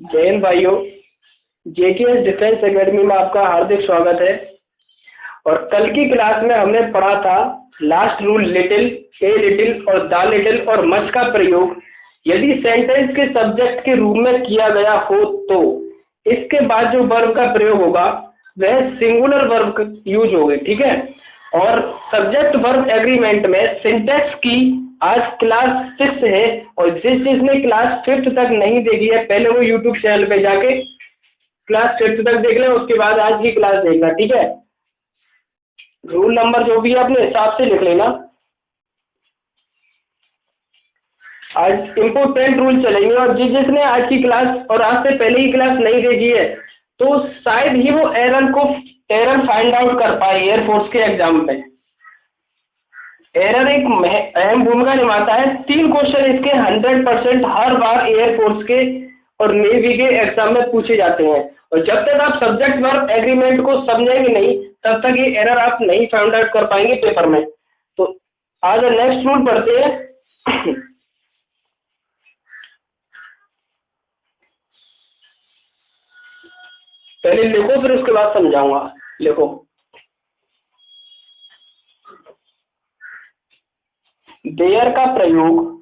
जय हिंद भाइयों। JKS defence academy में आपका हार्दिक स्वागत है। और कल की क्लास में हमने पढ़ा था last rule little, a little और द लिटिल और मच का प्रयोग यदि सेंटेंस के सब्जेक्ट के रूप में किया गया हो तो इसके बाद जो वर्ब का प्रयोग होगा वह सिंगुलर वर्ब यूज होगी। ठीक है। और सब्जेक्ट वर्ब एग्रीमेंट में सिंटैक्स की आज क्लास 6 है और जिसने क्लास 5th तक नहीं देखी है पहले वो यूट्यूब चैनल पे जाके क्लास 5th तक देख लें, उसके बाद आज की क्लास देखना। ठीक है। रूल नंबर जो भी है अपने हिसाब से लिख लेना। आज इम्पोर्टेंट रूल चलेंगे और जिसने आज की क्लास और आज से पहले की क्लास नहीं देखी है तो शायद ही वो एरर फाइंड आउट कर पाए एयरफोर्स के एग्जाम में। एरर एक अहम भूमिका निभाता है। 3 क्वेश्चन इसके 100% हर बार एयरफोर्स के और नेवी के एग्जाम में पूछे जाते हैं और जब तक आप सब्जेक्ट वर्ब एग्रीमेंट को समझेंगे नहीं तब तक ये एरर आप नहीं फाइंड आउट कर पाएंगे पेपर में। तो आज नेक्स्ट रूल पढ़ते हैं। पहले लिखो फिर उसके बाद समझाऊंगा। लिखो, देयर का प्रयोग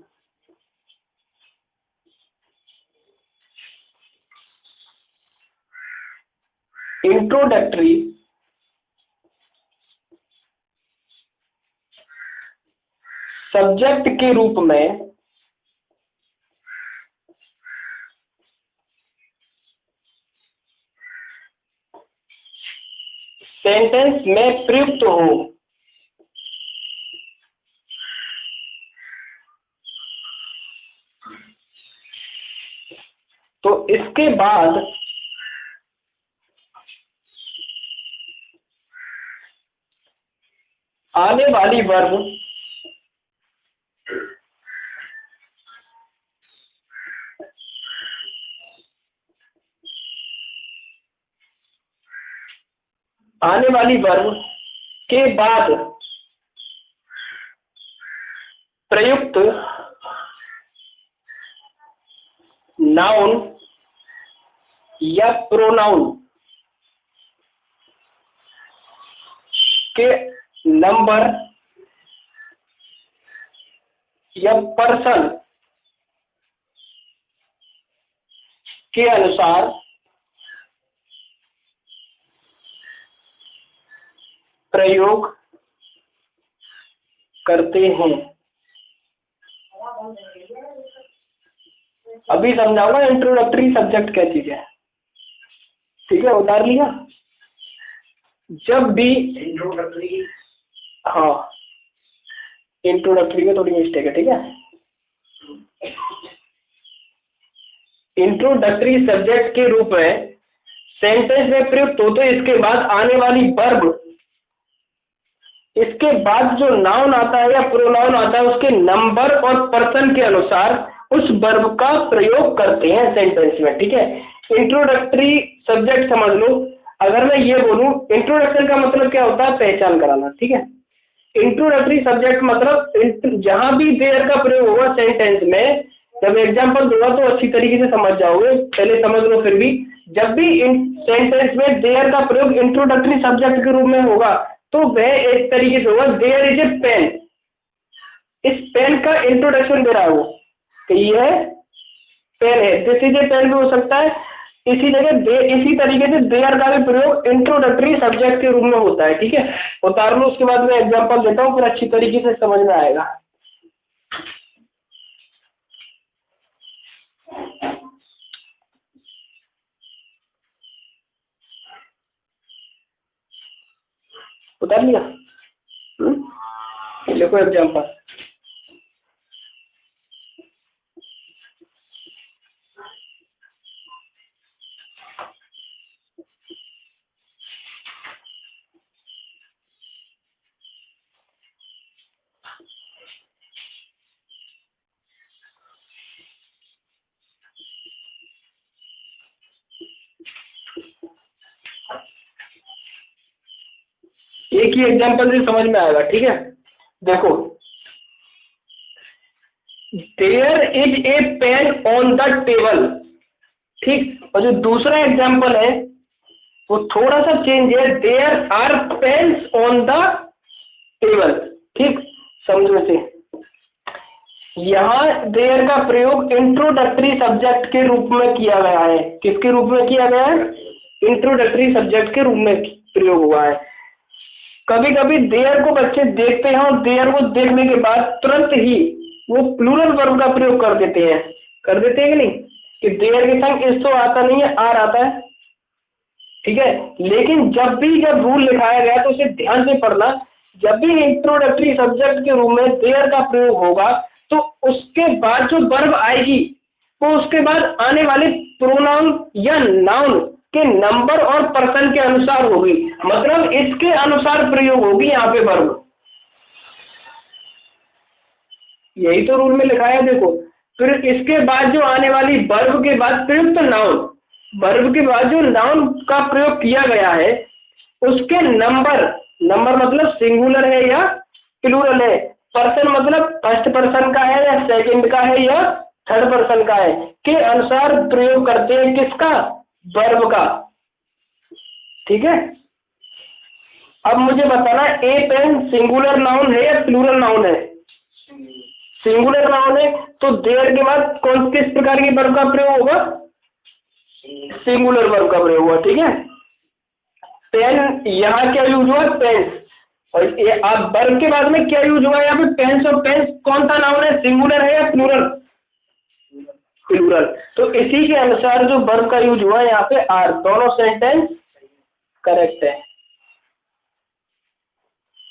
इंट्रोडक्टरी सब्जेक्ट के रूप में सेंटेंस में प्रयुक्त हो तो इसके बाद आने वाली वर्ब के बाद प्रयुक्त नाउन या प्रोनाउन के नंबर या पर्सन के अनुसार प्रयोग करते हैं। अभी समझाऊंगा इंट्रोडक्टरी सब्जेक्ट क्या चीज है। ठीक है, उतार लिया। जब भी इंट्रोडक्टरी, हाँ इंट्रोडक्टरी में थोड़ी मिस्टेक है। ठीक है, इंट्रोडक्टरी सब्जेक्ट के रूप में सेंटेंस में प्रयुक्त हो तो इसके बाद आने वाली वर्ब, इसके बाद जो नाउन आता है या प्रोनाउन आता है उसके नंबर और पर्सन के अनुसार उस वर्ब का प्रयोग करते हैं सेंटेंस में। ठीक है, इंट्रोडक्टरी सब्जेक्ट समझ लो। अगर मैं ये बोलूं इंट्रोडक्शन का मतलब क्या होता है, पहचान कराना। ठीक है, इंट्रोडक्टरी सब्जेक्ट मतलब जहां भी देयर का प्रयोग होगा सेंटेंस में, जब एग्जाम्पल दूंगा तो अच्छी तरीके से समझ जाओगे, पहले समझ लो। फिर भी जब भी सेंटेंस में देयर का प्रयोग इंट्रोडक्टरी सब्जेक्ट के रूप में होगा तो वह एक तरीके से होगा देयर इज ए पेन। इस पेन का इंट्रोडक्शन दे रहा है वो कि यह पेन है, दिस इज ए पेन भी हो सकता है। इसी जगह इसी तरीके से देयर का भी प्रयोग इंट्रोडक्टरी सब्जेक्ट के रूप में होता है। ठीक है, उतार लो, उसके बाद मैं एग्जांपल देता हूँ फिर अच्छी तरीके से समझ में आएगा। उतार लिया? देखो एग्जांपल, एक ही एग्जांपल से समझ में आएगा। ठीक है, देखो, there is a pen on the table. ठीक। और जो दूसरा एग्जाम्पल है वो थोड़ा सा चेंज है, there are pens on the table. ठीक, समझो से यहाँ देयर का प्रयोग इंट्रोडक्टरी सब्जेक्ट के रूप में किया गया है। किसके रूप में किया गया है? इंट्रोडक्टरी सब्जेक्ट के रूप में प्रयोग हुआ है। कभी कभी देयर को बच्चे देखते हैं और देयर को देखने के बाद तुरंत ही वो प्लूरल वर्ब का प्रयोग कर देते हैं कि नहीं, कि देयर के संग इस तो आता नहीं है, आर आता है। ठीक है, लेकिन जब रूल लिखाया गया तो उसे ध्यान से पढ़ना। जब भी इंट्रोडक्टरी सब्जेक्ट के रूप में देयर का प्रयोग होगा तो उसके बाद जो वर्ब आएगी वो उसके बाद आने वाले प्रोनाउन या नाउन के नंबर और पर्सन के अनुसार होगी, मतलब इसके अनुसार प्रयोग होगी यहाँ पे वर्ब। यही तो रूल में लिखा है, देखो। फिर इसके बाद जो आने वाली वर्ब के बाद प्रयुक्त नाउन, वर्ब के बाद जो नाउन का प्रयोग किया गया है उसके नंबर मतलब सिंगुलर है या प्लूरल है, पर्सन मतलब फर्स्ट पर्सन का है या सेकंड का है या थर्ड पर्सन का है, के अनुसार प्रयोग करते हैं। किसका? वर्ब का। ठीक है, अब मुझे बताना ए पेन सिंगुलर नाउन है या प्लूरल नाउन है? सिंगुलर नाउन है, तो देयर के बाद किस प्रकार की वर्ब का प्रयोग होगा? सिंगुलर वर्ब का प्रयोग हुआ। ठीक है, पेन यहाँ क्या यूज हुआ? पेन्स। और ये आप वर्ब के बाद में क्या यूज हुआ यहाँ पे? पेन्स। और पेन्स कौन सा नाउन है? सिंगुलर है या प्लूरल? प्लूरल। तो इसी के अनुसार जो वर्ब का यूज हुआ यहाँ पे आर, दोनों सेंटेंस करेक्ट है।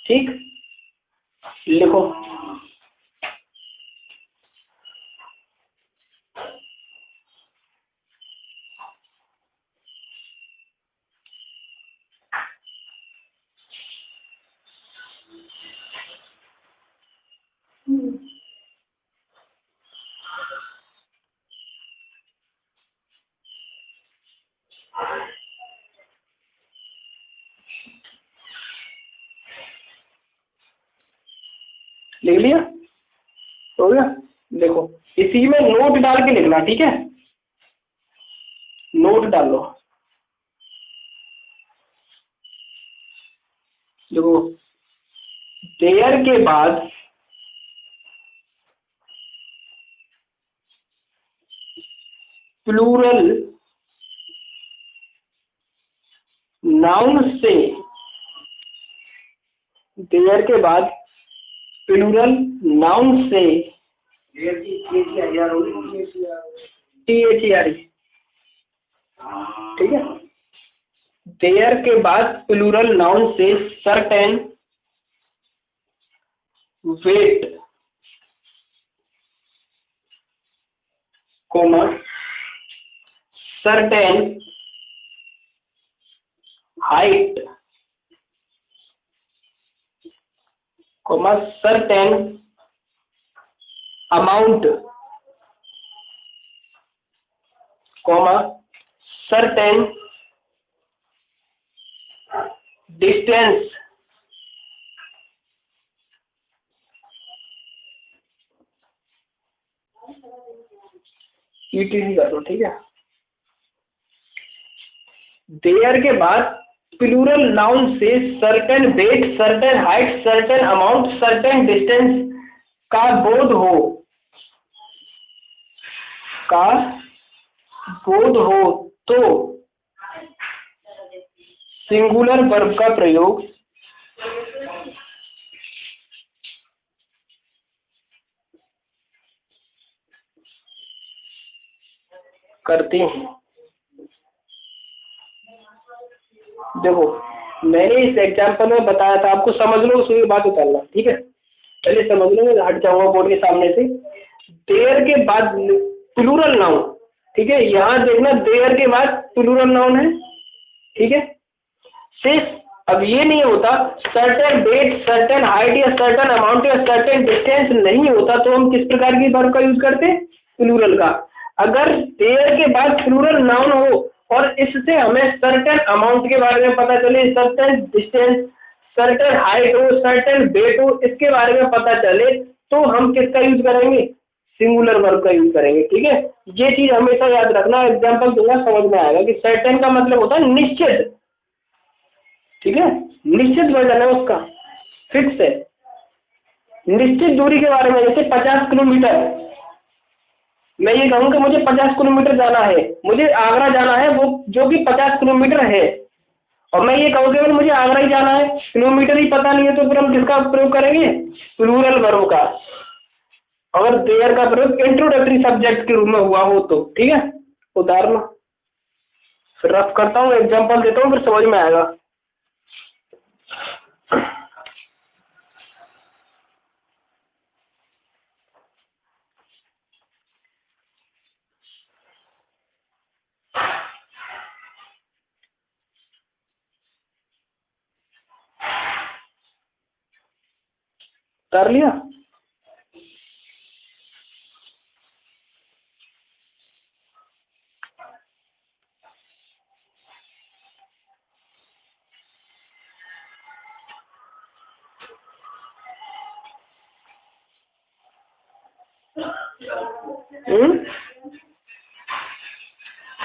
ठीक, लिखो। लिख लिया? हो गया? देखो, इसी में नोट डाल के लिखना। ठीक है, नोट डाल लो। देखो, देयर के बाद प्लूरल नाउन से, देयर के बाद प्लूरल नाउन से THERE। ठीक है, देयर के बाद प्लूरल नाउन से certain weight comma certain height comma certain amount comma certain distance ETC कर दो। ठीक है, देयर के बाद प्लूरल नाउन से certain weight, certain height, certain amount, certain distance का बोध हो तो सिंगुलर वर्ब का प्रयोग करते हैं। देखो, मैंने इस एग्जाम्पल में बताया था, आपको समझ लो उसके बाद उतारना। ठीक है, पहले समझ लो, मैं हट जाऊंगा बोर्ड के सामने से। देयर के बाद प्लूरल नाउन। ठीक है, यहाँ देखना, देयर के बाद प्लूरल नाउन है। ठीक है, सिर्फ अब ये नहीं होता सर्टेन डेट, सर्टेन हाइट या सर्टेन अमाउंट या सर्टेन डिस्टेंस नहीं होता तो हम किस प्रकार की वर्ब का यूज करते? प्लूरल का। अगर देयर के बाद प्लूरल नाउन हो और इससे हमें सर्टेन अमाउंट के बारे में पता चले, सर्टेन डिस्टेंस, सर्टेन हाइट हो, सर्टेन वेट हो, इसके बारे में पता चले तो हम किसका यूज करेंगे? सिंगुलर वर्ब का यूज करेंगे, ठीक है। ये चीज हमेशा याद रखना, एग्जांपल दूंगा समझ में आएगा कि सर्टेन का मतलब होता है निश्चित, ठीक है, निश्चित वजन है उसका, फिक्स है। निश्चित दूरी के बारे में, जैसे 50 किलोमीटर, मैं ये कहूँ कि मुझे 50 किलोमीटर जाना है, मुझे आगरा जाना है, वो जो कि 50 किलोमीटर है, और मैं ये कहूँ कि मुझे आगरा ही जाना है, किलोमीटर ही पता नहीं है, तो फिर हम किसका प्रयोग करेंगे, प्लूरल वर्ब का। अगर देयर का प्रयोग इंट्रोडक्टरी सब्जेक्ट के रूप में हुआ हो तो, ठीक है। उदाहरण फिर रफ करता हूँ, एग्जांपल देता हूँ, फिर समझ में आएगा। कर लिया?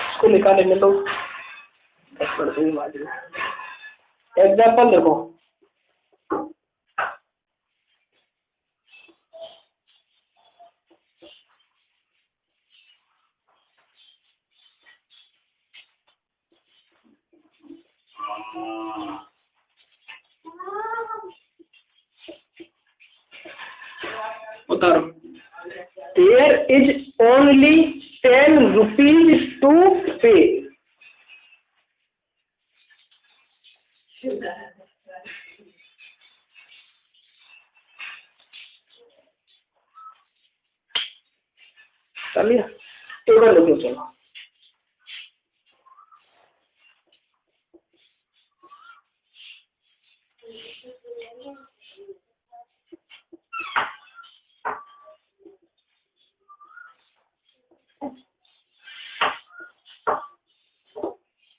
इसको निकाल लेने तो एग्जाम्पल देखो, उतारो। There is only 10 rupees to pay. चलिए टेबल लिखो, चलो।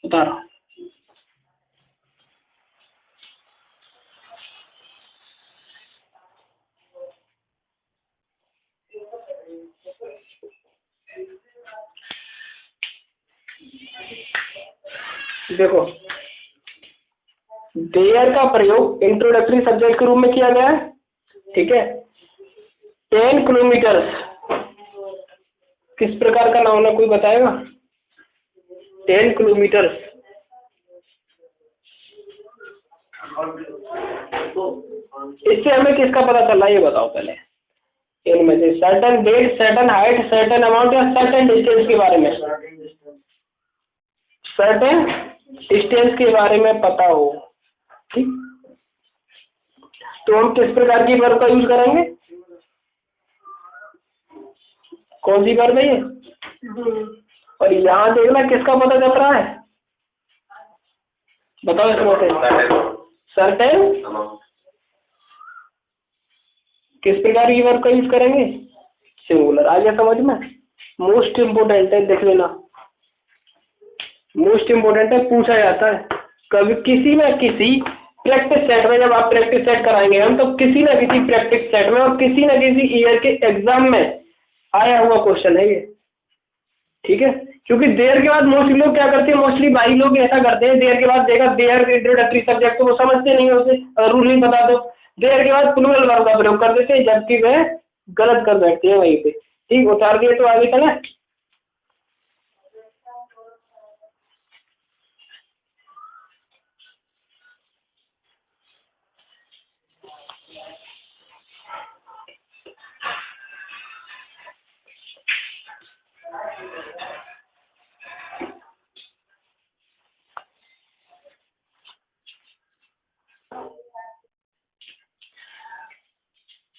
उतारो। देखो, देयर का प्रयोग इंट्रोडक्टरी सब्जेक्ट के रूप में किया गया है, ठीक है। 10 किलोमीटर किस प्रकार का नाउन है, कोई बताएगा? 10 किलोमीटर इससे हमें किसका पता चल रहा है, ये बताओ पहले। इनमें से certain date, certain height, certain amount या सर्टेन डिस्टेंस के बारे में, सर्टेन डिस्टेंस के बारे में पता हो, ठीक। तो हम किस प्रकार की वर्ब का यूज करेंगे? कौन सी वर्ब है ये? और यहाँ देखना किसका पता चल रहा है, बताओ इसमें से। सर्टेन किस प्रकार की वर्ब का यूज करेंगे? सिंगुलर। आ गया समझ में? मोस्ट इम्पोर्टेंट है, देख लेना, मोस्ट इम्पोर्टेंट है, पूछा जाता है कभी किसी न किसी प्रैक्टिस सेट में। जब आप प्रैक्टिस सेट कराएंगे हम, तो किसी न किसी प्रैक्टिस सेट में और किसी न किसी ईयर के एग्जाम में आया हुआ क्वेश्चन है ये, ठीक है। क्योंकि देयर के बाद मोस्टली लोग क्या करते हैं, मोस्टली भाई लोग ऐसा करते हैं, देयर के बाद देखा देयर इंट्रोडक्टरी सब्जेक्ट, तो वो समझते नहीं होते, रूल नहीं बता दो, देयर के बाद प्लूरल वर्ब का प्रयोग कर देते हैं, जबकि वह गलत कर बैठते हैं वहीं पे, ठीक। उतार दिए तो आगे चले।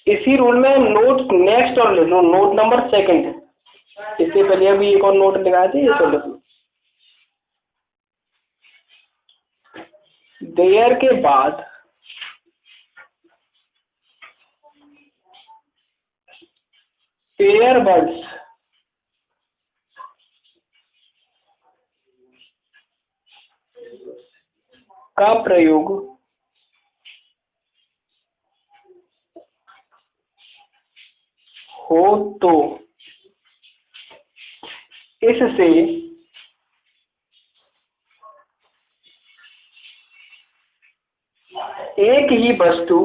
इसी रूल में नोट नेक्स्ट और ले लो, नोट नंबर सेकंड। इससे पहले अभी एक और नोट लगाए थे, ये तो लिख लो। देयर के बाद पेयर वर्ड्स का प्रयोग हो तो इससे एक ही वस्तु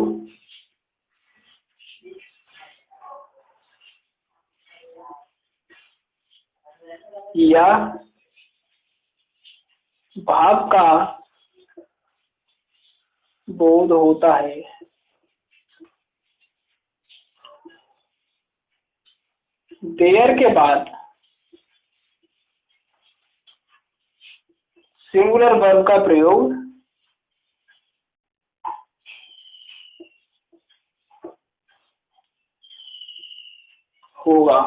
या भाव का बोध होता है। देयर के बाद सिंगुलर वर्ब का प्रयोग होगा।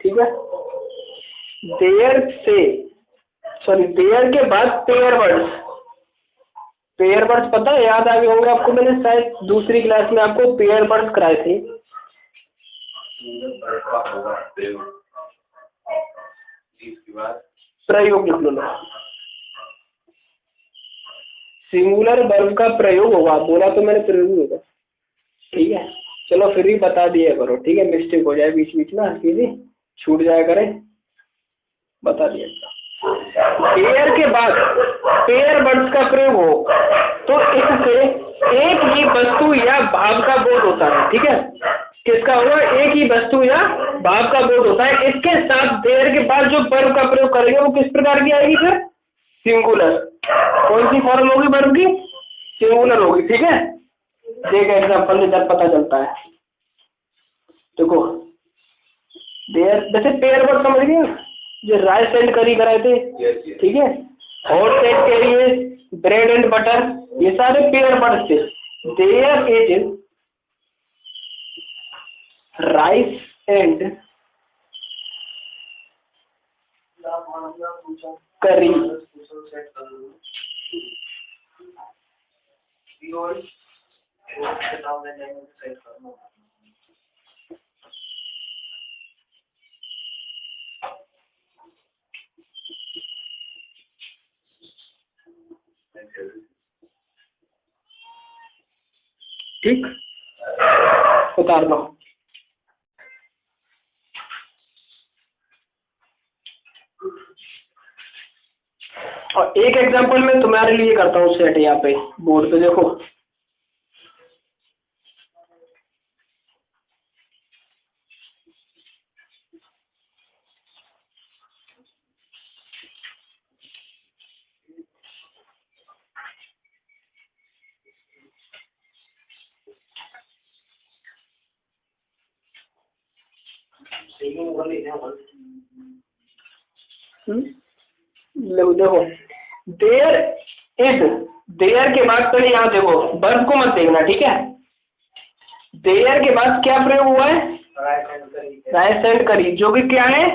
ठीक है, देयर के बाद पेयर वर्ड्स पता है, याद आ गए होंगे आपको, मैंने शायद दूसरी क्लास में आपको पेयर वर्ड्स कराए थे। प्रयोग लिख लो, सिंगुलर वर्ब का प्रयोग होगा, बोला तो मैंने प्रयोग होगा। ठीक है, चलो फिर भी बता दिया करो, ठीक है, मिस्टेक हो जाए बीच बीच में, किसी छूट जाया करे, बता दिया। पेयर के बाद पेयर वर्ड्स का प्रयोग हो तो इससे एक ही वस्तु या भाव का बोध होता है। ठीक है, किसका होगा? एक ही वस्तु या भाव का बोध होता है। इसके साथ देयर के बाद जो वर्ब का प्रयोग करेंगे वो किस प्रकार की आएगी? फिर सिंगुलर। कौन सी फॉर्म होगी वर्ब की? सिंगुलर होगी। ठीक है, देख एग्जाम्पल में जब पता चलता है। देखो देयर, जैसे पेयर वर्ड समझ गए, जो राइस एंड करी कराए थे। ठीक है, hot and carry, bread and butter, ये सारे पेयर वर्ड थे। देयर इज राइस एंड करी। ठीक, उतार लो। और एक एग्जांपल मैं तुम्हारे लिए करता हूँ सेट, यहाँ पे बोर्ड पे देखो। देखो देयर इज, देयर के बाद पहले यहाँ देखो, वर्ब को मत देखना। ठीक है, देयर के बाद क्या प्रयोग हुआ है? राइस एंड करी, जो कि क्या है?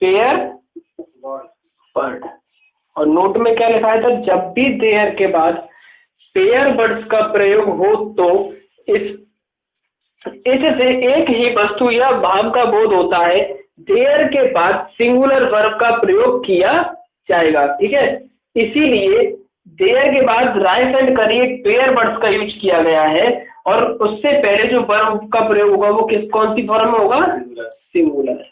Pair word. और नोट में क्या लिखा है था? जब भी देयर के बाद पेयर वर्ड्स का प्रयोग हो तो इससे एक ही वस्तु या भाव का बोध होता है। देयर के बाद सिंगुलर वर्ब का प्रयोग किया जाएगा। ठीक है, इसीलिए देयर के बाद राइस एंड करी एक पेयर वर्ड्स का यूज किया गया है, और उससे पहले जो वर्ब का प्रयोग होगा वो कौन सी फॉर्म में होगा? सिंगुलर।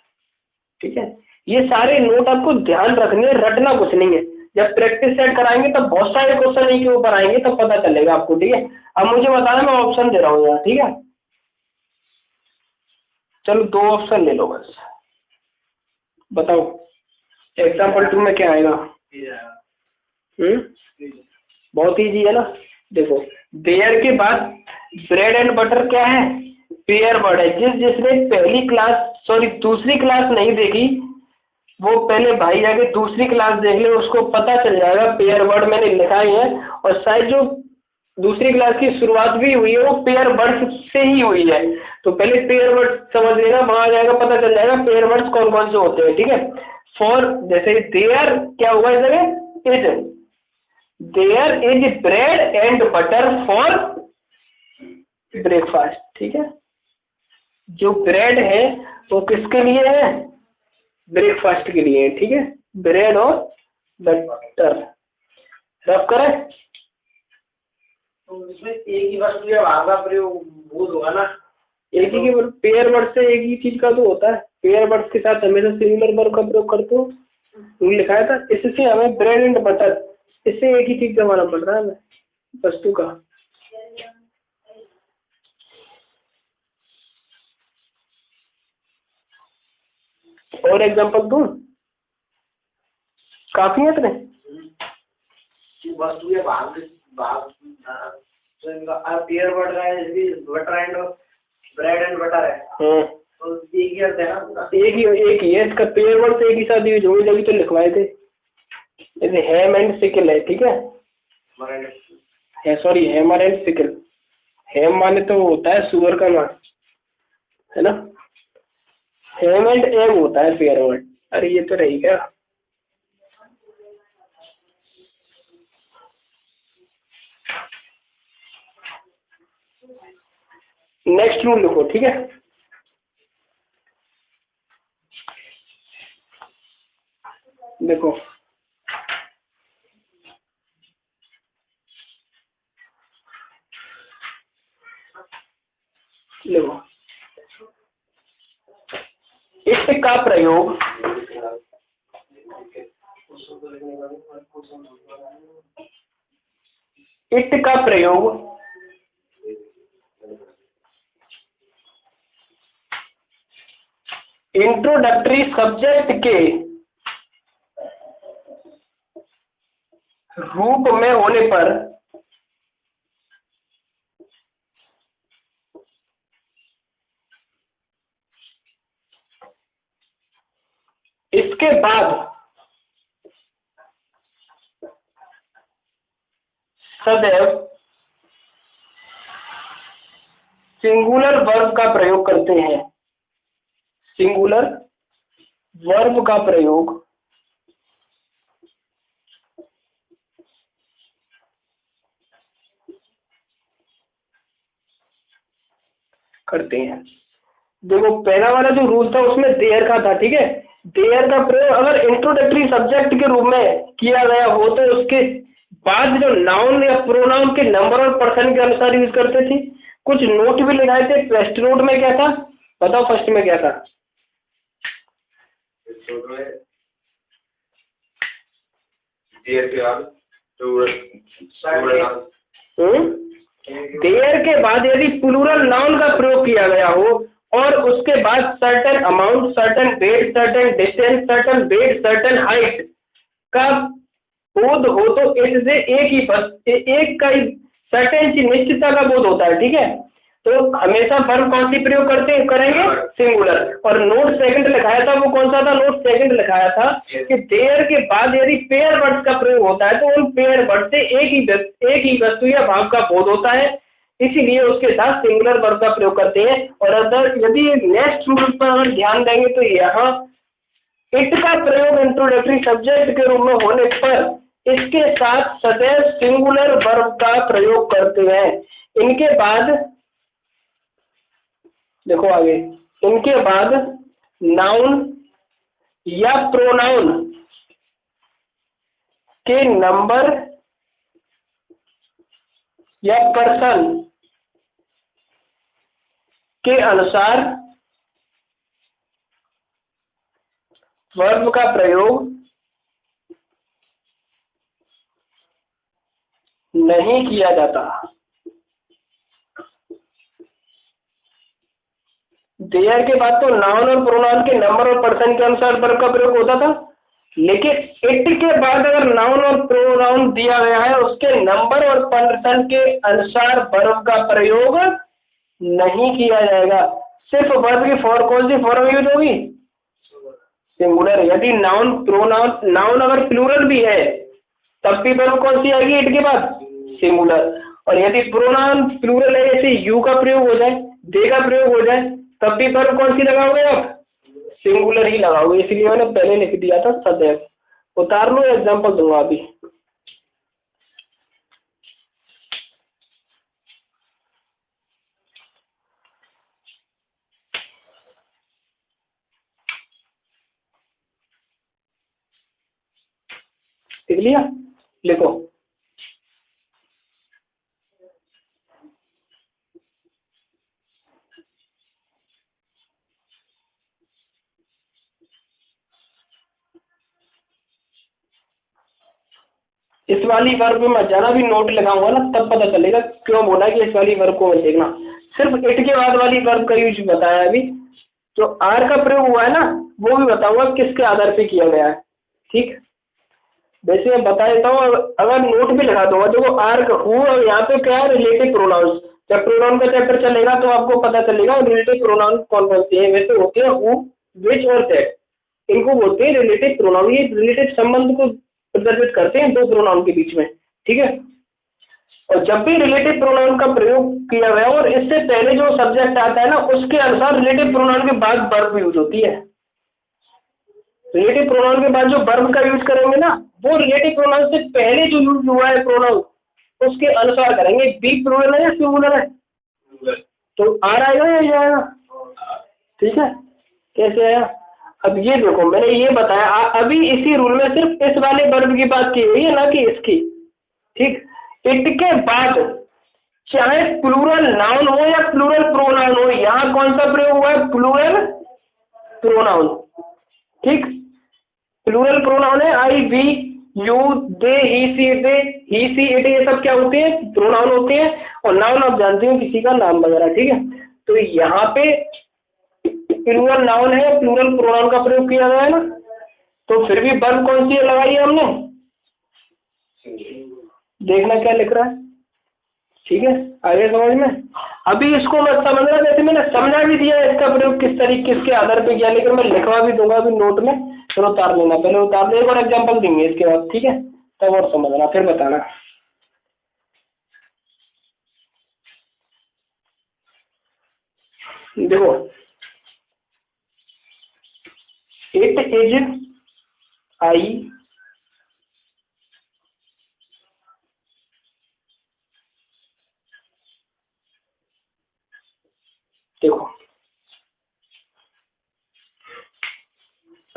ठीक है, ये सारे नोट आपको ध्यान रखने, रटना कुछ नहीं है। जब प्रैक्टिस सेट कराएंगे तब बहुत सारे क्वेश्चन एक के ऊपर आएंगे, तब पता चलेगा आपको। ठीक है, अब मुझे बताना, मैं ऑप्शन दे रहा हूँ यहाँ। ठीक है, चलो 2 ऑप्शन ले लो बस, बताओ एग्जाम्पल 2 में क्या आएगा? बहुत इजी है ना। देखो देयर के बाद ब्रेड एंड बटर क्या है? पेयर वर्ड है। जिसने पहली क्लास, सॉरी दूसरी क्लास नहीं देखी, वो पहले भाई जाके दूसरी क्लास देख ले, उसको पता चल जाएगा पेयर वर्ड मैंने लिखा ही है। और शायद जो दूसरी क्लास की शुरुआत भी हुई है वो पेयर वर्ड से ही हुई है, तो पहले पेयर वर्ड समझ लेना, वहां जाएगा पता चल जाएगा पेयर वर्ड्स कौन कौन से होते हैं। ठीक है, फॉर जैसे देयर क्या हुआ इस जगह? Is, there is bread and butter for breakfast. ठीक है, जो ब्रेड है वो किसके लिए है? ब्रेकफास्ट के लिए। ठीक है, ब्रेड और बटर। रफ करें तो इसमें एक ही वस्तु या भाव का प्रयोग बोध होगा ना? एक ही के पेयर वर्ड से एक ही चीज का तो होता है, पेयर वर्ड के साथ हमेशा सिंगुलर वर्ब का प्रयोग करते हो, लिखाया था। इससे हमें ब्रेड एंड बटर, इससे एक ही चीज का मालूम पड़ रहा है हमें, वस्तु का। और एग्जांपल दूं, काफी है इतने। वस्तु के भाग भाग तो इनका पेयर वर्ड है, butter and bread and butter है, तो एक ही अर्थ है ना पूरा, एक ही है इसका, पेयर वर्ड से एक ही साथ यूज होगी, तभी तो लिखवाए थे। जैसे हैम एंड सिकल है, ठीक है, सॉरी हैमर एंड सिकल। हैम माने तो होता है सुअर का मांस, है ना। हैम एंड एग होता है पेयर वर्ड। अरे ये तो रही क्या। नेक्स्ट रूल लिखो, ठीक है। देखो देखो, इट का प्रयोग इंट्रोडक्टरी सब्जेक्ट के रूप में होने पर इसके बाद सदैव सिंगुलर वर्ब का प्रयोग करते हैं। सिंगुलर वर्ब का प्रयोग करते हैं। देखो पहला वाला जो रूल था उसमें देयर का था, ठीक है। देयर का प्रयोग अगर इंट्रोडक्टरी सब्जेक्ट के रूप में किया गया हो तो उसके बाद जो नाउन या प्रोनाउन के नंबर और पर्सन के अनुसार यूज करते थे। कुछ नोट भी लगाए थे। फर्स्ट नोट में क्या था बताओ, फर्स्ट में क्या था? देयर के बाद देयर के बाद यदि प्लूरल नाउन का प्रयोग किया गया हो और उसके बाद certain amount, certain weight, certain distance, certain weight, certain height का बोध हो तो इससे एक का सर्टेन की निश्चितता का बोध होता है, ठीक है। तो हमेशा वर्ब कौन सी प्रयोग करेंगे? सिंगुलर। और नोट सेकंड लिखाया था वो कौन सा था? नोट सेकंड लिखाया था कि देयर के बाद यदि पेयर वर्ड्स का प्रयोग होता है तो उन पेयर वर्ड से एक ही वस्तु या भाव का बोध होता है, इसीलिए उसके साथ सिंगुलर वर्ब का प्रयोग करते हैं। और अगर यदि नेक्स्ट रूल पर अगर ध्यान देंगे तो यहाँ इट का प्रयोग इंट्रोडक्टरी सब्जेक्ट के रूप में होने पर इसके साथ सदैव सिंगुलर वर्ब का प्रयोग करते हैं। इनके बाद देखो आगे, इनके बाद नाउन या प्रोनाउन के नंबर या पर्सन के अनुसार वर्ब का प्रयोग नहीं किया जाता। देयर के बाद तो नाउन और प्रोनाउन के नंबर और पर्सन के अनुसार वर्ब का प्रयोग होता था, लेकिन इट के बाद अगर नाउन और प्रोनाउन दिया गया है उसके नंबर और पर्सन के अनुसार वर्ब का प्रयोग नहीं किया जाएगा। सिर्फ वर्ब की कौन सी फॉर्म यूज होगी? सिंगुलर। यदि नाउन प्रोनाउन, नाउन अगर प्लूरल भी है तब भी वर्ब कौन सी आएगी इट के बाद? सिंगुलर। और यदि प्रोनाउन प्लूरल है, जैसे यू का प्रयोग हो जाए, दे का प्रयोग हो जाए, तब भी वर्ब कौन सी लगाओगे आप? सिंगुलर ही लगाओगे। इसलिए मैंने पहले लिख दिया था सदैव। उतार लो, एग्जांपल दूंगा अभी। लिख लिया? लिखो। इस वाली वर्ब में मत जाना, भी नोट लगाऊंगा ना तब पता चलेगा क्यों बोला कि इस वाली वर्ब को मत देखना। सिर्फ इट के बाद वाली वर्ब का यूज बताया अभी। जो आर का प्रयोग हुआ है ना वो भी बताऊंगा किसके आधार पे किया गया है। ठीक, वैसे मैं बता देता हूँ, अगर नोट भी लगा दूंगा तो वो आर हु और यहाँ पे क्या है रिलेटिव प्रोनाउंस। जब प्रोनाउन का चैप्टर चलेगा तो आपको पता चलेगा रिलेटिव प्रोनाउन कौन कौन से हैं। वैसे होते हैं हु, विच और दैट, इनको बोलते हैं रिलेटिव प्रोनाउन। ये रिलेटिव संबंध को प्रदर्शित करते हैं दो प्रोनाउन के बीच में। ठीक है, और जब भी रिलेटिव प्रोनाउन का प्रयोग किया गया और इससे पहले जो सब्जेक्ट आता है ना उसके अनुसार रिलेटिव प्रोनाउन के बाद वर्ब यूज होती है। रिलेटिव प्रोनाउन के बाद जो वर्ब का यूज करेंगे ना वो रिलेटिव प्रोनाउन से पहले जो यूज हुआ है प्रोनाउन उसके अनुसार करेंगे। बी प्लूरल है या सिंगुलर है, तो आर आएगा या ये आएगा। ठीक है, कैसे आया? अब ये देखो मैंने ये बताया अभी इसी रूल में सिर्फ इस वाले वर्ब की बात की हुई है ना कि इसकी। ठीक, इट के बाद चाहे प्लूरल नाउन हो या प्लूरल प्रोनाउन हो, यहाँ कौन सा प्रयोग हुआ है? Plural pronoun. ठीक, प्लूरल प्रोनाउन है I, we, you, they, he, she, it, ये सब क्या होते हैं? प्रोनाउन होते हैं। और नाउन आप जानते हो किसी का नाम वगैरह। ठीक है, तो यहाँ पे प्लूरल नाउन है, प्लूरल प्रोनाउन का प्रयोग किया गया है ना, तो फिर भी वर्ब कौन सी लगाई है हमने? देखना क्या लिख रहा है। ठीक है, आगे समझ में। अभी इसको मत समझना, जैसे मैंने समझा भी दिया इसका प्रयोग किस तरीके किसके आधार पर किया, लेकिन मैं लिखवा भी दूंगा अभी नोट में, फिर उतार लेना। पहले उतार ले, एक और एग्जाम्पल देंगे इसके बाद। ठीक है, तब और समझना फिर बताना। देखो, इट इज आई देखो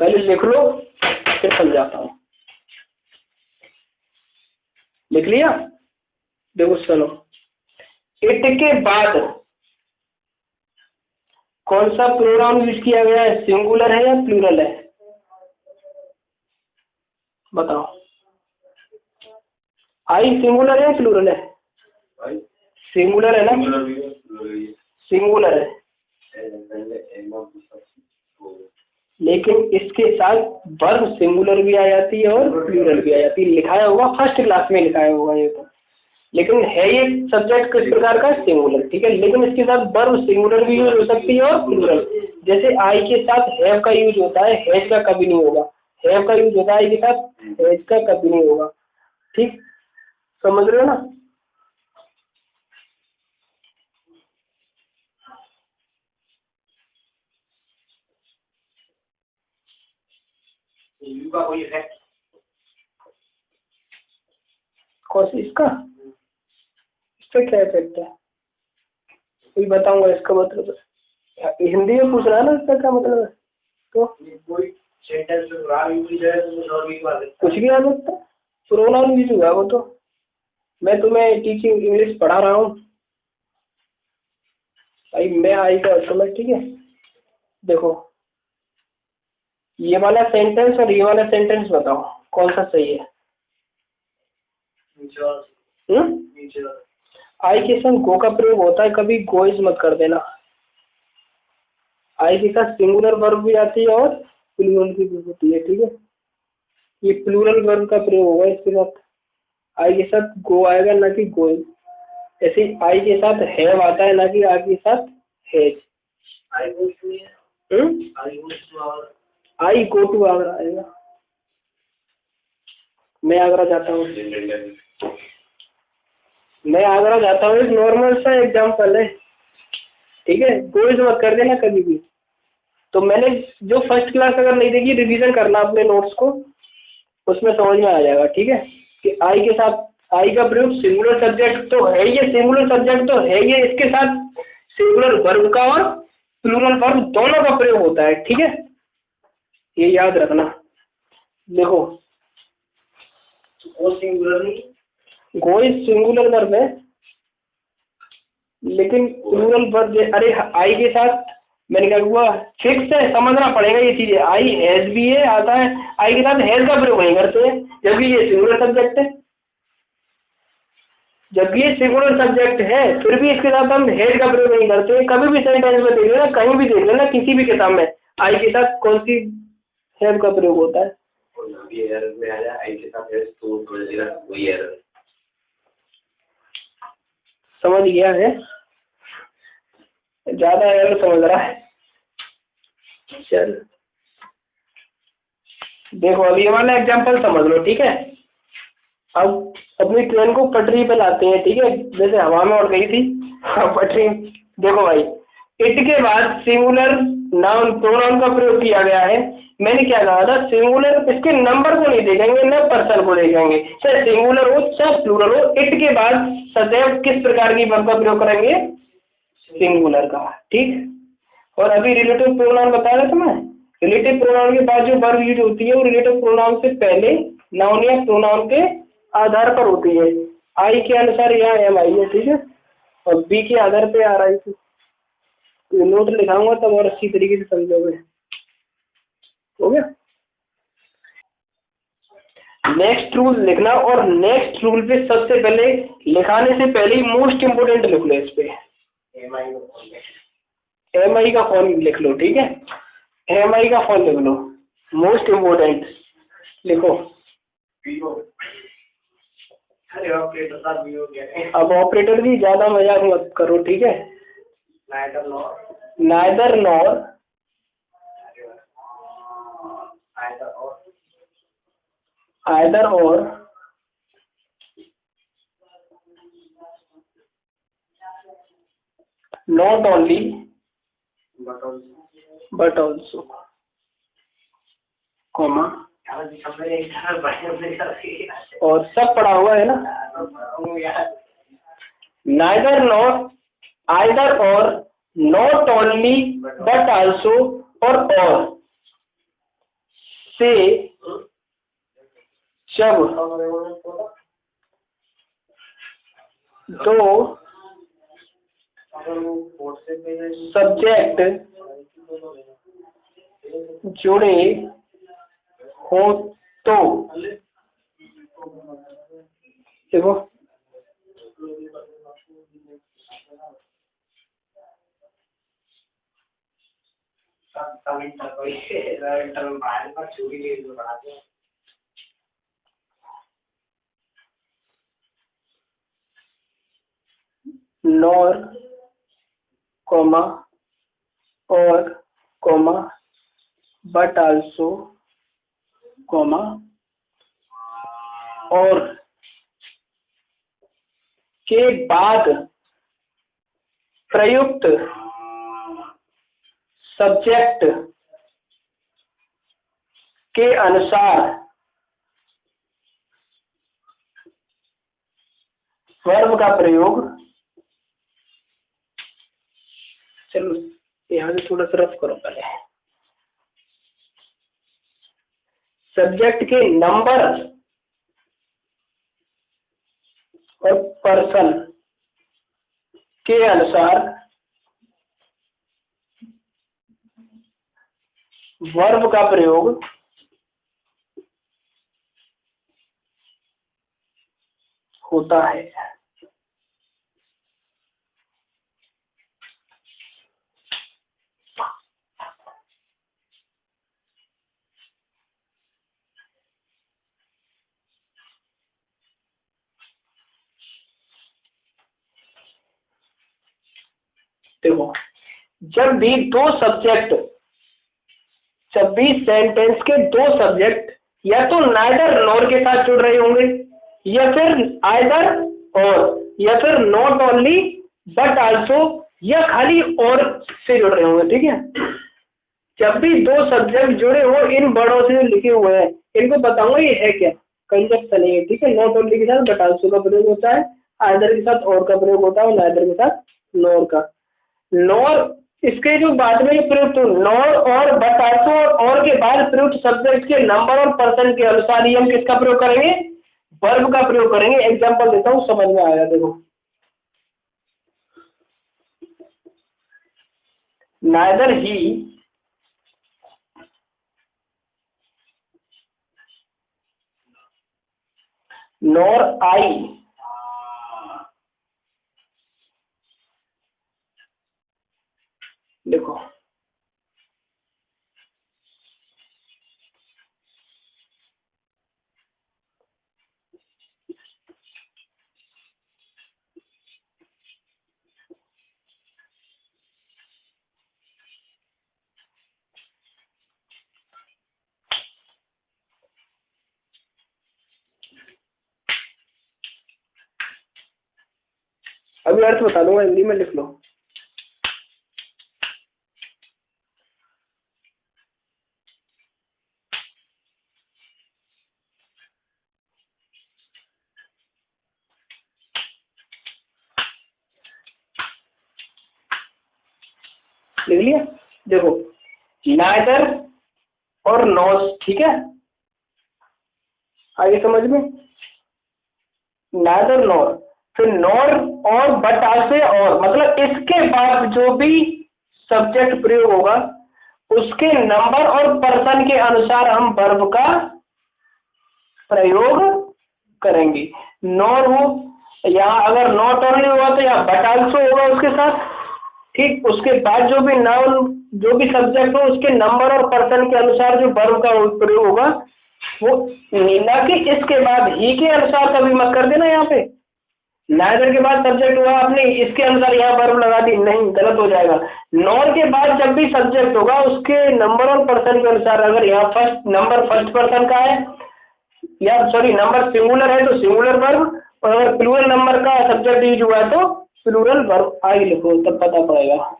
पहले लिख लो फिर समझाता हूं। लिख लिया? देखो सुनो, इट के बाद कौन सा प्रोनाउन यूज किया गया है? सिंगुलर है या प्लूरल है? बताओ। आई सिंगुलर है या प्लूरल है? सिंगुलर है ना, सिंगुलर है। लेकिन इसके साथ वर्ब सिंगुलर भी आ जाती है और प्लूरल भी आ जाती है। लिखाया होगा फर्स्ट क्लास में, लिखाया होगा ये तो। लेकिन है ये सब्जेक्ट किस प्रकार का? सिंगुलर। ठीक है, लेकिन इसके साथ वर्ब सिंगुलर भी यूज हो सकती है और प्लूरल। जैसे आई के साथ हैव का यूज होता है, हैज का कभी नहीं होगा। हैव का यूज होता है आई के साथ, हैज का कभी नहीं होगा। ठीक, समझ रहे हो ना? कौन सी? इसका क्या इफेक्ट है? कोई बताऊंगा इसका मतलब। हिंदी में पूछ रहा है ना इसका क्या मतलब है? तो कुछ भी आ सकता है, प्रोनाउन भी हुआ वो तो। मैं तुम्हें टीचिंग इंग्लिश पढ़ा रहा हूँ भाई, मैं आई का समझ। ठीक है, देखो ये वाला सेंटेंस और ये वाला सेंटेंस बताओ कौन सा सही है? आई के संग गो का प्रयोग होता है, कभी गोइज मत कर देना। आई के साथ सिंगुलर वर्ब भी आती है और प्लूरल की भी होती है। ठीक है, ये प्लूरल वर्ब का प्रयोग होगा इसके साथ। आई के साथ गो आएगा ना कि गोइज। ऐसे आई के साथ हैव आता है ना कि आई के साथ has. I go to Agra आएगा। मैं आगरा जाता हूँ, मैं आगरा जाता हूँ, एक नॉर्मल सा एग्जाम्पल है। ठीक है, गोइज मत कर देना कभी भी। तो मैंने जो फर्स्ट क्लास अगर नहीं देखी, रिवीजन करना अपने नोट्स को, उसमें समझ में आ जाएगा। ठीक है, कि आई के साथ आई का प्रयोग सिंगुलर सब्जेक्ट तो है, ये सिंगुलर सब्जेक्ट तो है ये, इसके साथ सिंगुलर वर्ब का और प्लूरल वर्ब दोनों का प्रयोग होता है। ठीक है, ये याद रखना। देखो गो सिंगुलर नहीं, गो इज सिंगुलर वर्ब है, लेकिन प्लूरल वर्ब अरे आई के साथ मैंने क्या हुआ फिक्स है, समझना पड़ेगा ये चीजें। आई हैज भी है आता है, आई के साथ हैज का प्रयोग नहीं करते हैं, जबकि ये सिंगुलर सब्जेक्ट है। जब ये सिंगुलर सब्जेक्ट है फिर भी इसके साथ हम हेड का प्रयोग नहीं करते। कभी भी सेंटेंस में देख लेना, कहीं भी देख लेना, किसी भी किताब में आई के साथ कौन सी हेड का प्रयोग होता है। एरर में आ जाए आई के साथ है तो समझ लेना वही एरर। समझ गया है? ज्यादा एरर समझ रहा है। चल देखो अभी ये वाला एग्जांपल समझ लो, ठीक है। अब अपनी ट्रेन को पटरी पे लाते हैं, ठीक है, जैसे हवा में उड़ गई थी पटरी। देखो भाई, इट के बाद सिंगुलर नाउन प्रोनाउन का प्रयोग किया गया है। मैंने क्या कहा था, सिंगुलर इसके नंबर को नहीं देखेंगे न पर्सन को देखेंगे, चाहे सिंगुलर हो चाहे प्लूरल हो। इट के बाद सदैव किस प्रकार की वर्ब का प्रयोग करेंगे, सिंगुलर का, ठीक। और अभी रिलेटिव प्रोनाउन बताया था मैं, रिलेटिव प्रोनाउन के बाद जो वर्ब यूज होती है वो रिलेटिव प्रोनाउन से पहले नाउन या प्रोनाउन के आधार पर होती है। आई के अनुसार यहाँ एम आई है, ठीक है, और बी के आधार पे आ रहा है। तो नोट लिखाऊंगा तब और अच्छी तरीके से समझोगे। हो गया? नेक्स्ट रूल लिखना, और नेक्स्ट रूल पे सबसे पहले लिखाने से पहले ही मोस्ट इंपोर्टेंट लिख लो। इस पे एम आई का फॉर्म लिख लो, ठीक है, एम आई का फॉर्म लिख लो, मोस्ट इंपोर्टेंट लिखो। अब ऑपरेटर भी ज्यादा मजाक मत करो, ठीक है। नाइदर नॉर आइदर और not only but also, comma, और सब पढ़ा हुआ है ना। नाइदर नॉट आइदर और नॉट ओनली बट आल्सो और से जब दो सब्जेक्ट जुड़े हो तो, देखो नॉर कॉमा और कॉमा बट आल्सो कॉमा और के बाद प्रयुक्त सब्जेक्ट के अनुसार वर्ब का प्रयोग, चलो यहाँ से थोड़ा सा रफ करो पहले, सब्जेक्ट के नंबर और पर्सन के अनुसार वर्ब का प्रयोग होता है। देखो जब भी सेंटेंस के दो सब्जेक्ट या तो नाइदर नॉर के साथ जुड़ रहे होंगे, या फिर आइदर और, या फिर नॉट ओनली बट आल्सो, या खाली और से जुड़ रहे होंगे, ठीक है। जब भी दो सब्जेक्ट जुड़े हो इन वर्डों से लिखे हुए हैं, इनको बताऊंगा ये है क्या, कंजक्शन है, ठीक है। नॉट ओनली के साथ बट आल्सो का प्रयोग होता है, आइदर के साथ और का प्रयोग होता है, और नाइदर के साथ नॉर का। नॉर इसके जो बाद में प्रयुक्त नॉर और बट आल्सो और के बाद प्रयुक्त सब्जेक्ट के नंबर और पर्सन के अनुसार ही हम किसका प्रयोग करेंगे, वर्ब का प्रयोग करेंगे। एग्जांपल देता हूं, समझ में आएगा। देखो नाइदर ही नॉर आई अभी अर्थ बता दूंगा, हिंदी में लिख लो। लिख लिया? देखो नाइदर और नॉट, ठीक है, आगे समझ में, नाइदर नॉर, फिर नॉर और बट आल्सो और, मतलब इसके बाद जो भी सब्जेक्ट प्रयोग होगा उसके नंबर और पर्सन के अनुसार हम वर्ब का प्रयोग करेंगे। नॉर हो, यहाँ अगर नॉट ओनली हुआ तो यहाँ बट आल्सो होगा उसके साथ, ठीक। उसके बाद जो भी नाउन, जो भी सब्जेक्ट हो उसके नंबर और पर्सन के अनुसार जो वर्ब का प्रयोग होगा वो, ना कि इसके बाद ही के अनुसार कभी मत कर देना। यहाँ पे नाइदर के बाद सब्जेक्ट हुआ, आपने इसके अनुसार यहाँ वर्ब लगा दी, नहीं, गलत हो जाएगा। नॉर के बाद जब भी सब्जेक्ट होगा उसके नंबर और पर्सन के अनुसार, अगर यहाँ फर्स्ट नंबर फर्स्ट पर्सन का है या सॉरी नंबर सिंगुलर है तो सिंगुलर वर्ब, और अगर प्लूरल नंबर का सब्जेक्ट यूज हुआ है तो प्लूरल वर्ब आगे लिखो, तब पता पड़ेगा।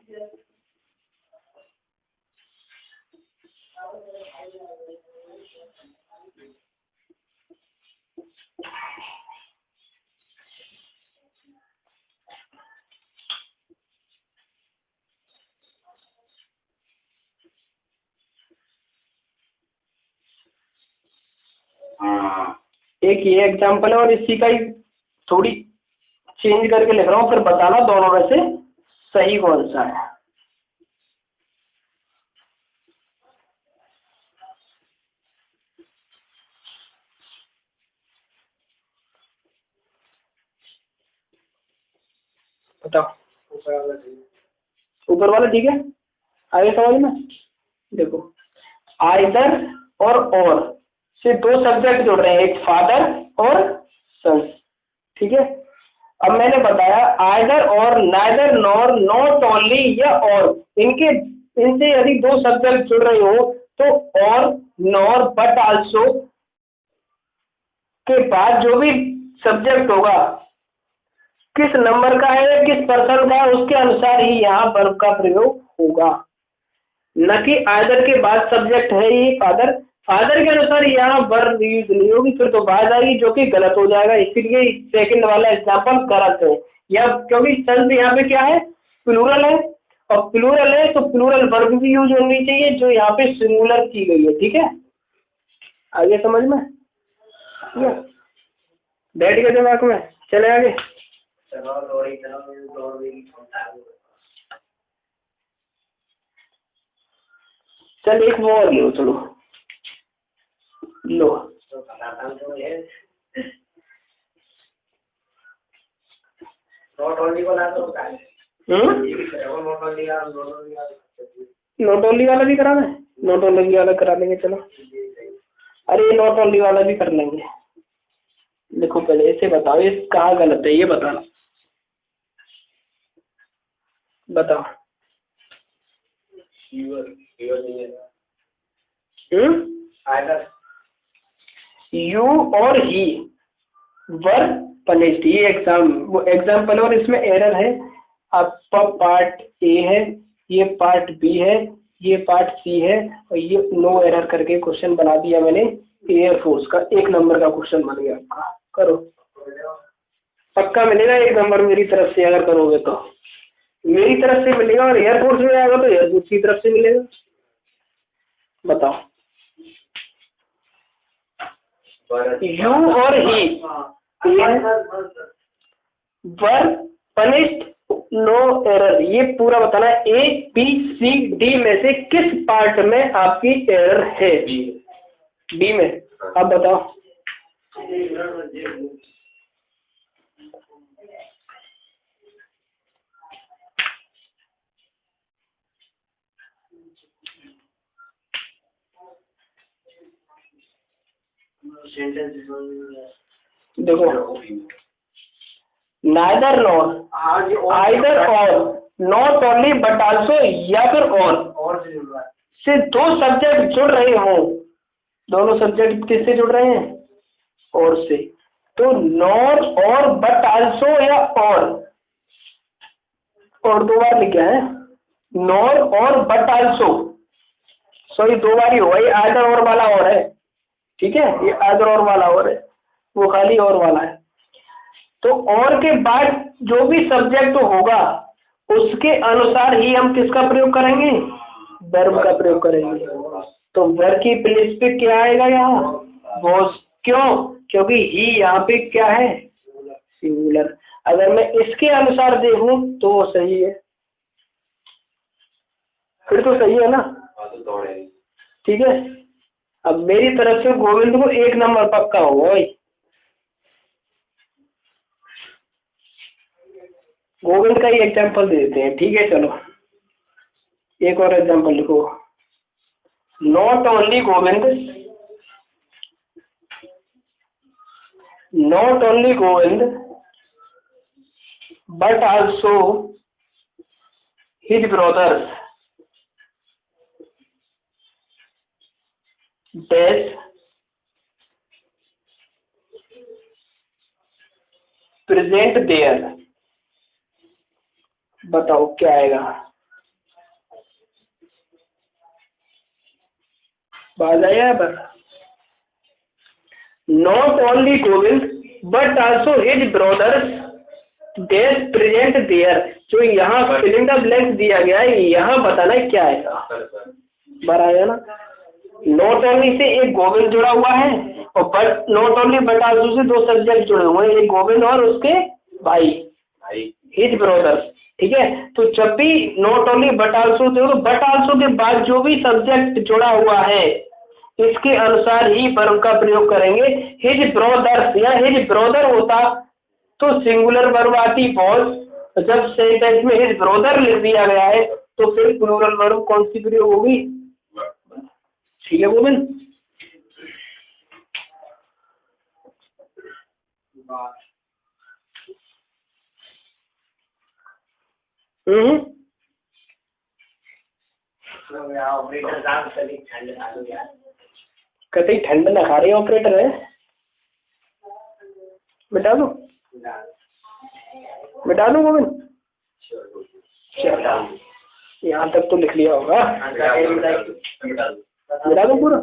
एक ये एग्जांपल है और इसी का ही थोड़ी चेंज करके लिख रहा हूँ, फिर बताना दोनों में से सही कौन सा है। बताओ, ऊपर वाला ठीक है, आगे समझ में। देखो आइदर और से दो सब्जेक्ट जुड़ रहे हैं, एक फादर और सन, ठीक है। अब मैंने बताया आइदर और, नाइदर नॉर, नॉट ओनली या और, इनसे यदि दो सब्जेक्ट जुड़ रहे हो तो और, नॉर, बट आल्सो के बाद जो भी सब्जेक्ट होगा किस नंबर का है, किस पर्सन का है, उसके अनुसार ही यहाँ वर्ब का प्रयोग होगा, न कि आइदर के बाद सब्जेक्ट है ही फादर, फादर के अनुसार यहाँ वर्ब यूज नहीं होगी, फिर तो बात आएगी जो कि गलत हो जाएगा। इसीलिए सेकंड वाला एग्जांपल गलत है, या क्योंकि सन यहाँ पे क्या है, प्लूरल है, और प्लूरल है तो प्लूरल वर्ब भी यूज होनी चाहिए जो यहाँ पे सिंगुलर की गई है, ठीक है। आगे समझ में बैठ गया दिमाग में, चले आगे। चल एक वो और लो, चलो लो, नॉट ओनली वाला तो होता है, नॉट ओनली वाला भी कराना है, नॉट ओनली वाला करा लेंगे, चलो। अरे नॉट ओनली वाला भी कर लेंगे। देखो पहले इसे बताओ ये कहाँ गलत है, ये बताना, बताओ। यू और ही वर पनिश्ड, ये एग्जाम्पल और इसमें एरर है। आपका पार्ट ए है, ये पार्ट बी है, ये पार्ट सी है, और ये नो एरर करके क्वेश्चन बना दिया मैंने एयरफोर्स का, 1 नंबर का क्वेश्चन बन गया आपका। करो, पक्का मिलेगा 1 नंबर मेरी तरफ से, अगर करोगे तो मेरी तरफ से मिलेगा, और एयरफोर्स में आएगा तो एयरफोर्स की तरफ से मिलेगा। बताओ, यू और ही वर पनिश्ड नो एरर, ये पूरा बताना है। ए बी सी डी में से किस पार्ट में आपकी एरर है? बी में। अब बताओ। देखो नाइदर नॉर, आइदर और, नॉट ओनली बट आल्सो, या फिर और से 2 सब्जेक्ट जुड़ रहे हो, दोनों सब्जेक्ट किससे जुड़ रहे हैं? और से। तो नॉट और बट आल्सो या और, और 2 बार लिखा है, नॉर और बट आल्सो, सॉरी 2 बार ही हुआ, ये आदर और वाला और है, ठीक है, ये आदर और वाला और है, वो खाली और वाला है। तो और के बाद जो भी सब्जेक्ट होगा उसके अनुसार ही हम किसका प्रयोग करेंगे, वर्ब का प्रयोग करेंगे। तो वर्ब की प्लेस पे क्या आएगा यहाँ, वॉज। क्यों, क्योंकि ही यहाँ पे क्या है, सिंगुलर। अगर मैं इसके अनुसार देखूं तो वो सही है, फिर तो सही है ना, ठीक है। अब मेरी तरफ से गोविंद को 1 नंबर पक्का होगा भाई, गोविंद का ही एग्जाम्पल दे देते हैं, ठीक है। चलो एक और एग्जाम्पल लिखो, not only Govind, not only Govind but also his brothers dash present there. बताओ क्या आएगा, बात आया पर। Not only Govind but also his brothers dash present there, जो यहाँ फिलिंग द ब्लैंक्स दिया गया है, यहाँ बताना है क्या आएगा, बराबर ना। नॉट ओनली से एक गोविंद जुड़ा हुआ है और but not only but also say 2 subject जुड़े हुए हैं, एक गोविंद और उसके भाई हिज ब्रदर्स, ठीक है। तो जब भी नॉट ओनली बट आल्सो देखो, बट आल्सो के बाद जो भी सब्जेक्ट जुड़ा हुआ है इसके अनुसार ही वर्ब का प्रयोग करेंगे। हिज ब्रदर्स या हिज ब्रदर होता तो सिंगुलर वर्ब आती वॉज, जब सेंटेंस में हिज ब्रदर लिख दिया गया है तो फिर प्लूरल वर्ब कौन सी प्रयोग होगी, ठीक है गोविंद। कतई ठंड ना खा रही ऑपरेटर है, मिटा दो, मिटा दो गोविंद, यहाँ तक तो लिख लिया होगा, मिटा दो पूरा।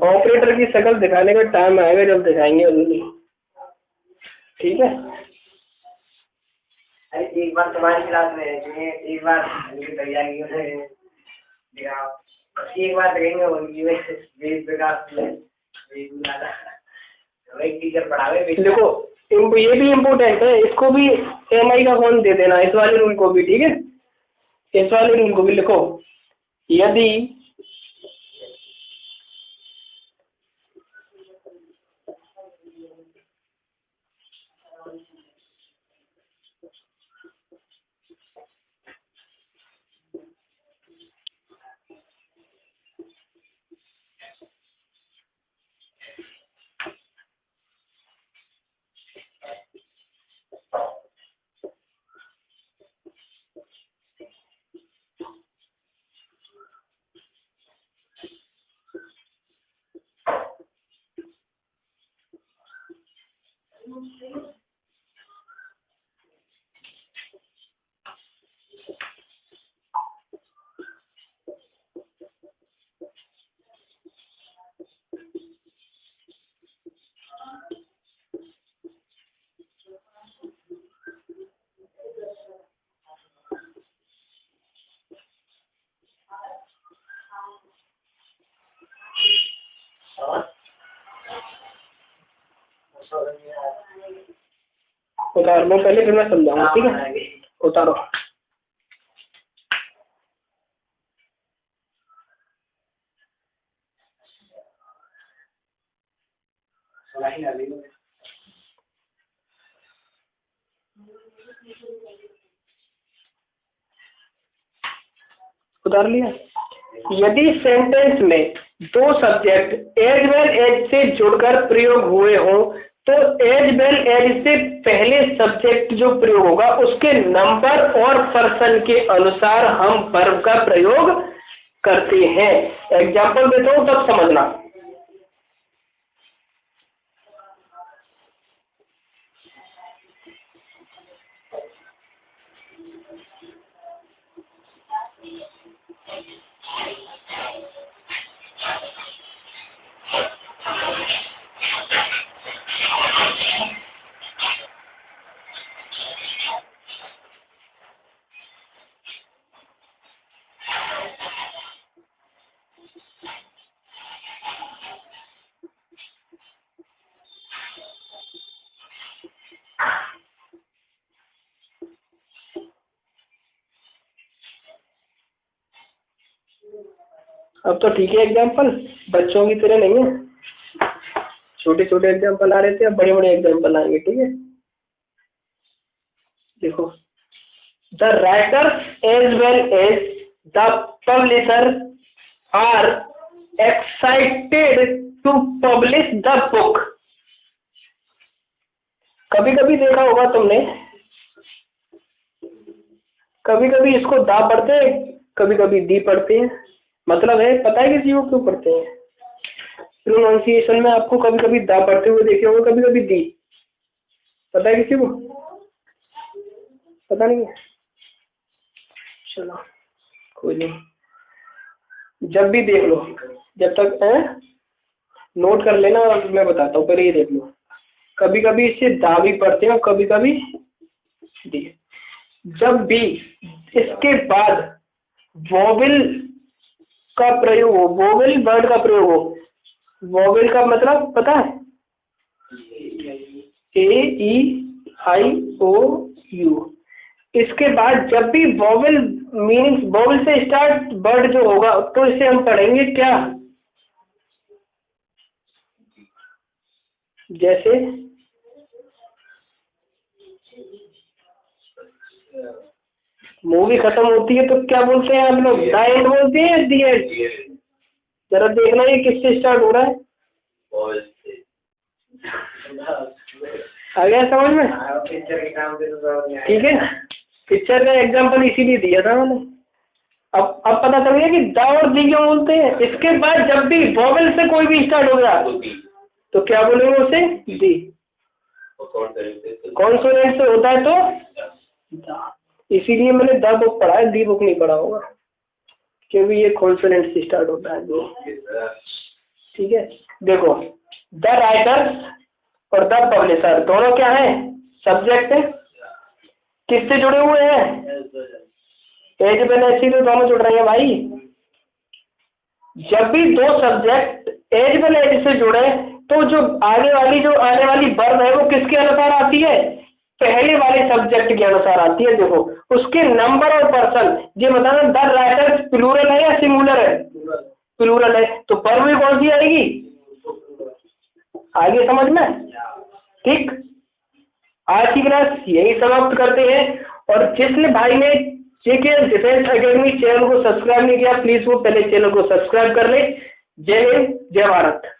ऑपरेटर की शक्ल दिखाने का टाइम आएगा जब दिखाएंगे अभी, ठीक है। अरे एक बार तुम्हारी क्लास में एक बार तैयारी एक बार देखेंगे उनकी टीचर पढ़ावे। देखो ये भी इम्पोर्टेंट है, इसको भी MI का कौन दे देना, इस वाले रूल को भी, ठीक है, इस वाले रूल को भी लिखो। यदि उतार लो पहले, फिर मैं समझाऊंगा, ठीक है, उतारो। उतार लिया। यदि सेंटेंस में 2 सब्जेक्ट एज वेल एज से जुड़कर प्रयोग हुए हो तो एज वेल एज से पहले सब्जेक्ट जो प्रयोग होगा उसके नंबर और पर्सन के अनुसार हम वर्ब का प्रयोग करते हैं। एग्जाम्पल देता हूं तब समझना। अब तो ठीक है, एग्जाम्पल बच्चों की तरह नहीं है, छोटे छोटे एग्जाम्पल आ रहे थे, अब बड़े बड़े एग्जाम्पल आएंगे, ठीक है। देखो, the writer as well as the publisher are excited to publish the book. कभी कभी देखा होगा तुमने, कभी कभी इसको दा पढ़ते हैं, कभी कभी दी पढ़ते हैं। मतलब है, पता है किसी को क्यों पढ़ते हैं? प्रोनाउंसिएशन में आपको कभी कभी दा पढ़ते हुए देखे होंगे, कभी कभी दी। पता है किसी को? पता नहीं है? चलो कोई नहीं, जब भी देख लो, जब तक है नोट कर लेना, मैं बताता हूँ, पहले ये देख लो। कभी कभी इससे दा भी पढ़ते हैं, कभी कभी दी। जब भी इसके बाद वोवेल का प्रयोग हो, वोवेल वर्ड का प्रयोग हो, वोवेल का मतलब पता है? AEIOU। इसके बाद जब भी वोवेल मीनिंग वोवेल से स्टार्ट वर्ड जो होगा, तो इसे हम पढ़ेंगे क्या? जैसे मूवी खत्म होती है तो क्या बोलते हैं आप लोग? द एंड बोलते हैं, दी एंड। जरा देखना ये किससे स्टार्ट हो रहा है। आ गया समझ में? ठीक है, पिक्चर का एग्जांपल इसीलिए दिया था मैंने। अब पता चल गया कि द और दी क्यों बोलते हैं। इसके बाद जब भी वोवेल से कोई भी स्टार्ट हो गया तो क्या बोलेंगे उसे? दी। कॉन्सोनेंट से होता है तो इसीलिए मैंने द बुक पढ़ा है, दी बुक नहीं पढ़ा होगा, क्योंकि ये कॉन्सोनेंट से स्टार्ट होता है। ठीक है, देखो, द राइटर्स और द पब्लिशर दोनों क्या है? सब्जेक्ट है। किससे जुड़े हुए हैं? एज वेल एज से दोनों जुड़ रहे हैं भाई। जब भी दो सब्जेक्ट एज वेल एज से जुड़े तो जो आने वाली वर्ब है वो किसके अनुसार आती है? पहले वाले सब्जेक्ट के अनुसार आती है। देखो, उसके नंबर और पर्सन, ये बताना द राइटर्स प्लूरल है या सिंगुलर है? प्लूरल है, तो वर्ब भी कौन सी आएगी? आगे समझ में? ठीक, आज की क्लास यही समाप्त करते हैं। और जिसने भाई ने जेके डिफेंस एकेडमी चैनल को सब्सक्राइब नहीं किया, प्लीज वो पहले चैनल को सब्सक्राइब कर ले। जय हिंद, जय भारत।